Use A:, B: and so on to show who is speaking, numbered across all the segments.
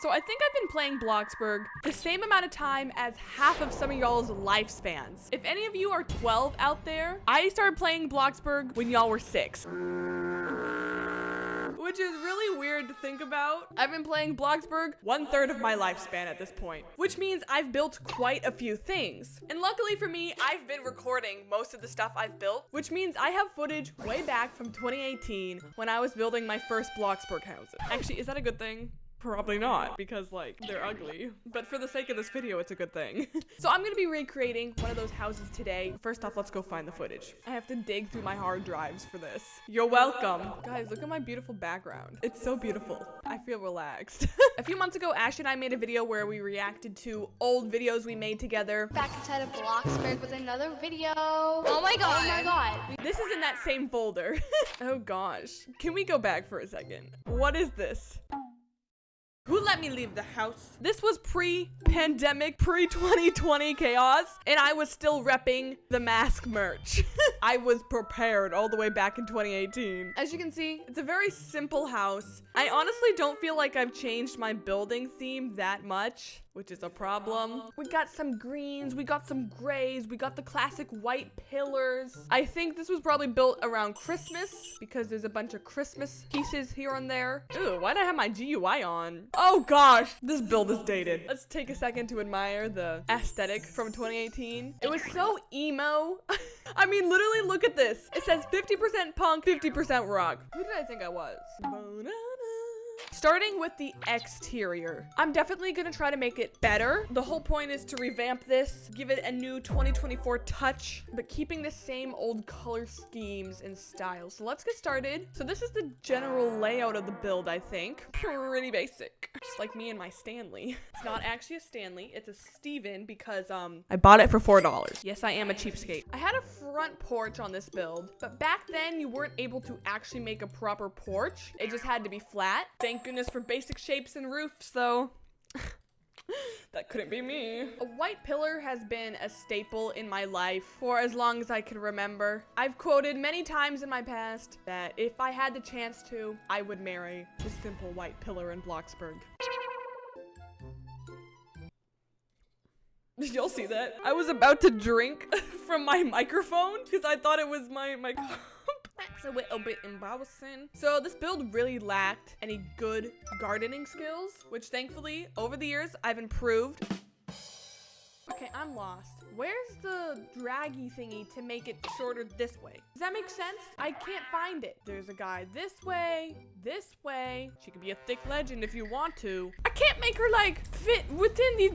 A: So I think I've been playing Bloxburg the same amount of time as half of some of y'all's lifespans. If any of you are 12 out there, I started playing Bloxburg when y'all were 6. Which is really weird to think about. I've been playing Bloxburg 1/3 of my lifespan at this point, which means I've built quite a few things. And luckily for me, I've been recording most of the stuff I've built, which means I have footage way back from 2018 when I was building my first Bloxburg houses. Actually, is that a good thing? Probably not, because like they're ugly, but for the sake of this video it's a good thing. So I'm gonna be recreating one of those houses today. First off, let's go find the footage. I have to dig through my hard drives for this. You're welcome. Guys, look at my beautiful background. It's so beautiful. I feel relaxed. A few months ago, Ash and I made a video where we reacted to old videos we made together.
B: Back inside of bloxburg with another video. Oh my god. Oh my god.
A: This is in that same folder. Oh gosh. Can we go back for a second? What is this? Who let me leave the house? This was pre-pandemic, pre-2020 chaos, and I was still repping the mask merch. I was prepared all the way back in 2018. As you can see, it's a very simple house. I honestly don't feel like I've changed my building theme that much, which is a problem. We got some greens, we got some grays, we got the classic white pillars. I think this was probably built around Christmas because there's a bunch of Christmas pieces here and there. Ooh, why'd I have my GUI on? Oh gosh, this build is dated. Let's take a second to admire the aesthetic from 2018. It was so emo. I mean, literally look at this. It says 50% punk, 50% rock. Who did I think I was? Starting with the exterior, I'm definitely gonna try to make it better. The whole point is to revamp this, give it a new 2024 touch, but keeping the same old color schemes and styles. So let's get started. So this is the general layout of the build, I think. Pretty basic. Just like me and my Stanley. It's not actually a Stanley, it's a Steven because I bought it for $4. Yes, I am a cheapskate. I had a front porch on this build, but back then you weren't able to actually make a proper porch. It just had to be flat. Thank goodness for basic shapes and roofs, though. That couldn't be me. A white pillar has been a staple in my life for as long as I can remember. I've quoted many times in my past that if I had the chance to, I would marry the simple white pillar in Bloxburg. Did y'all see that? I was about to drink from my microphone because I thought it was my cup. That's a little bit embarrassing. So this build really lacked any good gardening skills, which thankfully over the years I've improved. Okay, I'm lost. Where's the draggy thingy to make it shorter this way? Does that make sense? I can't find it. There's a guy this way, this way. She could be a thick legend if you want to. I can't make her like fit within these.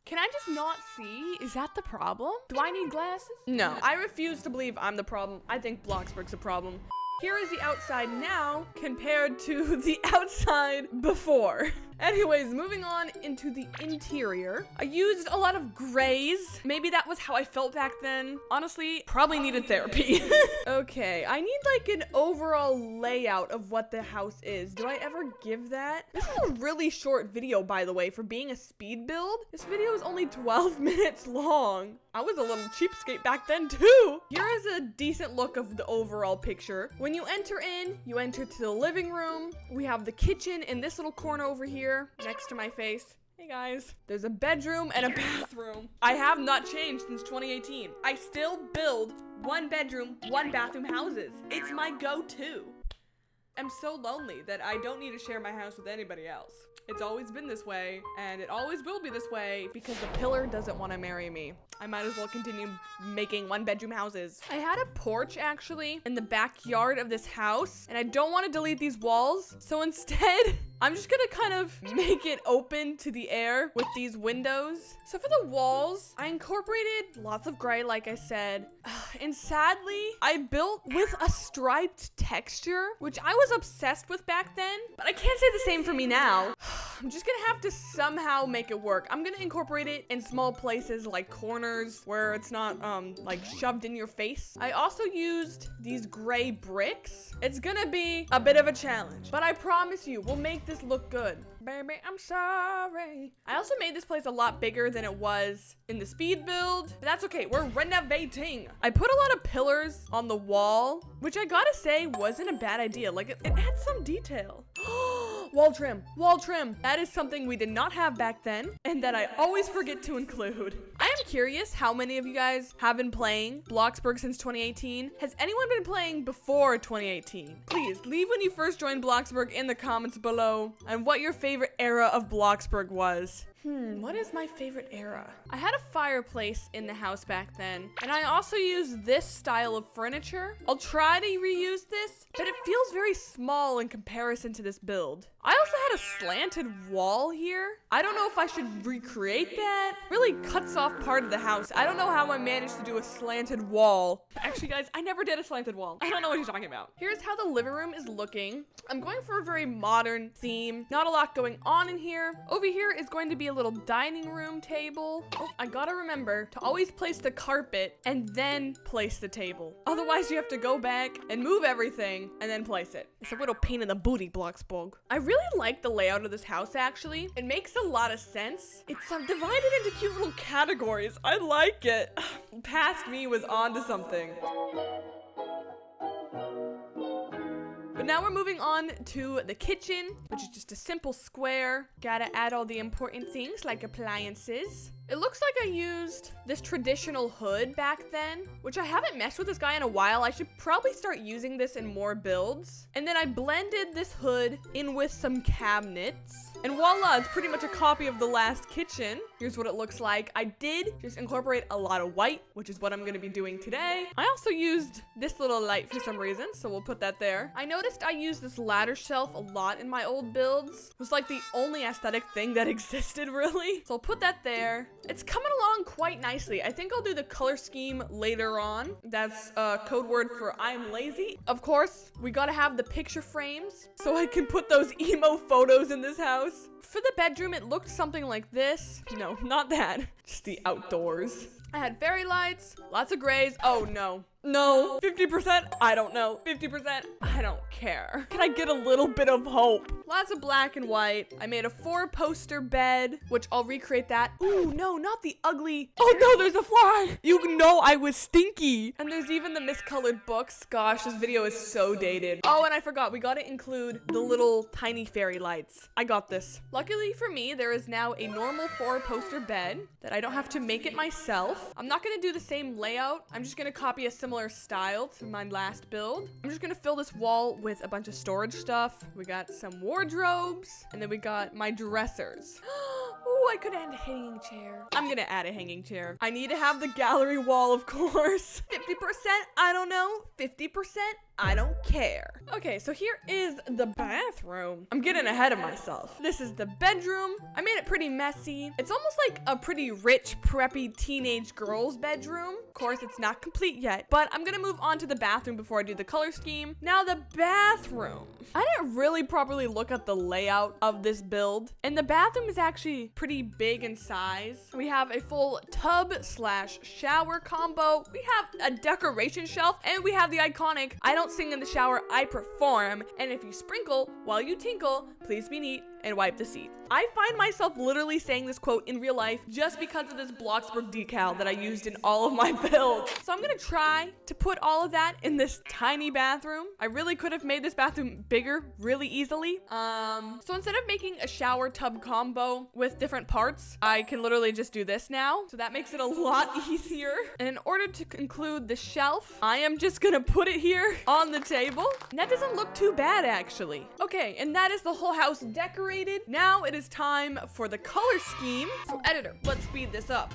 A: Can I just not see? Is that the problem? Do I need glasses? No, I refuse to believe I'm the problem. I think Bloxburg's a problem. Here is the outside now compared to the outside before. Anyways, moving on into the interior. I used a lot of grays. Maybe that was how I felt back then. Honestly, probably needed therapy. Okay, I need like an overall layout of what the house is. Do I ever give that? This is a really short video, by the way, for being a speed build. This video is only 12 minutes long. I was a little cheapskate back then too. Here is a decent look of the overall picture. When you enter in, you enter to the living room. We have the kitchen in this little corner over here next to my face. Hey guys. There's a bedroom and a bathroom. I have not changed since 2018. I still build 1 bedroom, 1 bathroom houses. It's my go-to. I'm so lonely that I don't need to share my house with anybody else. It's always been this way, and it always will be this way because the pillar doesn't want to marry me. I might as well continue making 1-bedroom houses. I had a porch actually in the backyard of this house, and I don't want to delete these walls. So instead, I'm just gonna kind of make it open to the air with these windows. So for the walls, I incorporated lots of gray, like I said. And sadly, I built with a striped texture, which I was obsessed with back then, but I can't say the same for me now. I'm just gonna have to somehow make it work. I'm gonna incorporate it in small places like corners where it's not like shoved in your face. I also used these gray bricks. It's gonna be a bit of a challenge, but I promise you, we'll make this look good. Baby, I'm sorry. I also made this place a lot bigger than it was in the speed build, but that's okay. We're renovating. I put a lot of pillars on the wall, which I gotta say wasn't a bad idea. Like it had some detail. Wall trim. Wall trim. That is something we did not have back then and that I always forget to include. I am curious how many of you guys have been playing Bloxburg since 2018. Has anyone been playing before 2018? Please leave when you first joined Bloxburg in the comments below and what your favorite era of Bloxburg was. What is my favorite era? I had a fireplace in the house back then, and I also used this style of furniture. I'll try to reuse this, but it feels very small in comparison to this build. I also had a slanted wall here. I don't know if I should recreate that. Really cuts off part of the house. I don't know how I managed to do a slanted wall. Actually, guys, I never did a slanted wall. I don't know what you're talking about. Here's how the living room is looking. I'm going for a very modern theme. Not a lot going on in here. Over here is going to be a little dining room table. Oh, I gotta remember to always place the carpet and then place the table. Otherwise, you have to go back and move everything and then place it. It's a little pain in the booty, Bloxburg. I really like the layout of this house, actually. It makes a lot of sense. It's divided into cute little categories. I like it. Past me was onto something. But now we're moving on to the kitchen, which is just a simple square. Gotta add all the important things like appliances. It looks like I used this traditional hood back then, which I haven't messed with this guy in a while. I should probably start using this in more builds. And then I blended this hood in with some cabinets. And voila, it's pretty much a copy of the last kitchen. Here's what it looks like. I did just incorporate a lot of white, which is what I'm gonna be doing today. I also used this little light for some reason, so we'll put that there. I noticed I used this ladder shelf a lot in my old builds. It was like the only aesthetic thing that existed, really. So I'll put that there. It's coming along quite nicely. I think I'll do the color scheme later on. That's a code word for I'm lazy. Of course, we gotta have the picture frames so I can put those emo photos in this house. For the bedroom, it looked something like this. No, not that. Just the outdoors. I had fairy lights, lots of grays. Oh no. No, 50%, I don't know. 50%, I don't care. Can I get a little bit of hope? Lots of black and white. I made a 4-poster bed, which I'll recreate that. Ooh, no, not the ugly. Oh no, there's a fly. You know I was stinky. And there's even the miscolored books. Gosh, this video is so dated. Oh, and I forgot, we gotta include the little tiny fairy lights. I got this. Luckily for me, there is now a normal 4-poster bed that I don't have to make it myself. I'm not gonna do the same layout. I'm just gonna copy a similar style to my last build. I'm just gonna fill this wall with a bunch of storage stuff. We got some wardrobes, and then we got my dressers. Ooh, I could add a hanging chair. I'm gonna add a hanging chair. I need to have the gallery wall, of course. 50%, I don't know. 50%, I don't care. Okay, so here is the bathroom. I'm getting ahead of myself. This is the bedroom. I made it pretty messy. It's almost like a pretty rich, preppy teenage girl's bedroom. Of course, it's not complete yet, but I'm gonna move on to the bathroom before I do the color scheme. Now the bathroom. I didn't really properly look at the layout of this build, and the bathroom is actually pretty big in size. We have a full tub/shower combo. We have a decoration shelf, and we have the iconic I don't sing in the shower, I perform, and if you sprinkle while you tinkle, please be neat and wipe the seat. I find myself literally saying this quote in real life just because of this Bloxburg decal that I used in all of my builds. So I'm gonna try to put all of that in this tiny bathroom. I really could have made this bathroom bigger really easily. So instead of making a shower tub combo with different parts, I can literally just do this now. So that makes it a lot easier. And in order to conclude the shelf, I am just gonna put it here on the table. And that doesn't look too bad, actually. Okay, and that is the whole house decorated. Now it is time for the color scheme. So editor, let's speed this up.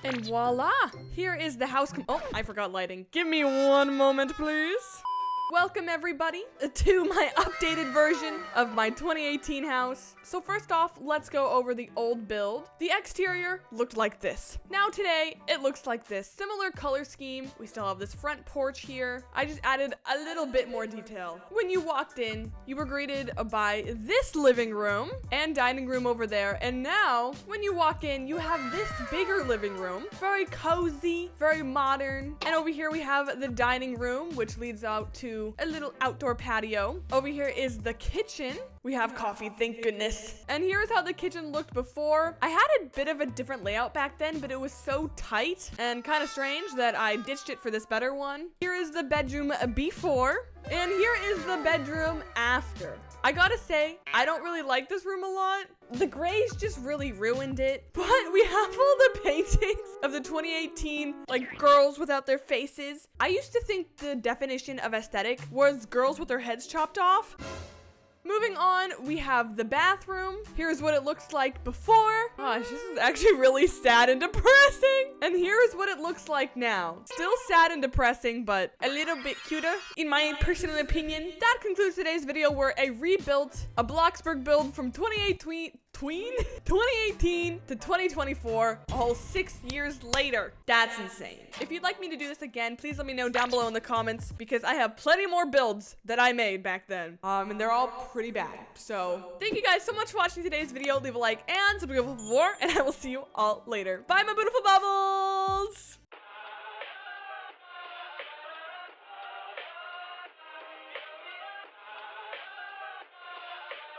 A: And voila, here is the house. Oh, I forgot lighting. Give me one moment, please. Welcome everybody to my updated version of my 2018 house. So first off, let's go over the old build. The exterior looked like this. Now today, it looks like this. Similar color scheme. We still have this front porch here. I just added a little bit more detail. When you walked in, you were greeted by this living room and dining room over there. And now, when you walk in, you have this bigger living room. Very cozy, very modern. And over here we have the dining room, which leads out to into a little outdoor patio. Over here is the kitchen. We have coffee, thank goodness. And here's how the kitchen looked before. I had a bit of a different layout back then, but it was so tight and kind of strange that I ditched it for this better one. Here is the bedroom before, and here is the bedroom after. I gotta say, I don't really like this room a lot. The grays just really ruined it. But we have all the paintings of the 2018, like, girls without their faces. I used to think the definition of aesthetic was girls with their heads chopped off. Moving on, we have the bathroom. Here's what it looks like before. Gosh, this is actually really sad and depressing. And here's what it looks like now. Still sad and depressing, but a little bit cuter, in my personal opinion. That concludes today's video where I rebuilt a Bloxburg build from 2018 to 2024, a whole 6 years later. That's insane. If you'd like me to do this again, please let me know down below in the comments, because I have plenty more builds that I made back then. And they're all pretty bad. So thank you guys so much for watching today's video. Leave a like and subscribe for more, and I will see you all later. Bye, my beautiful bubbles.